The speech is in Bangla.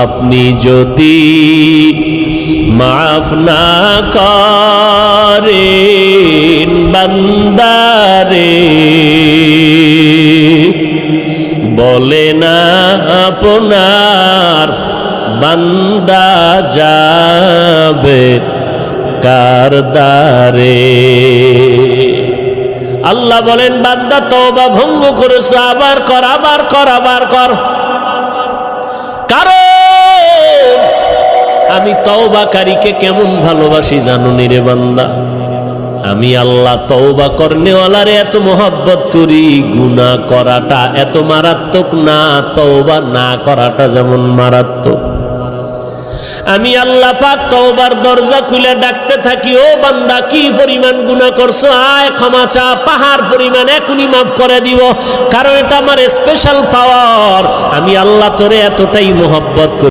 আপনি যদি মাফ না করেন বান্দারে, বলে না আপনার বান্দা যাবে কার দ্বারে। আল্লাহ বলেন বান্দা তওবা ভঙ্গ করেছ, আবার কর, আবার কর, আবার কর। কারণ আমি তওবাকারীকে কেমন ভালোবাসি জানো নি রে বান্দা? আমি আল্লাহ তওবা করনেওয়ালারে এত মোহাব্বত করি, গুনাহ করাটা এত মারাত্মক না, তওবা না করাটা যেমন মারাত্মক। আমি আল্লাহ পাক তওবার দরজা খুলে ডাকতে থাকি, ও বান্দা কি পরিমাণ গুনাহ করছো, আয় ক্ষমা চা, পাহাড় পরিমাণ এখনই মাফ করে দিব। কারণ এটা আমার স্পেশাল পাওয়ার, আমি আল্লাহ তোরে এতটাই মোহাব্বত করি।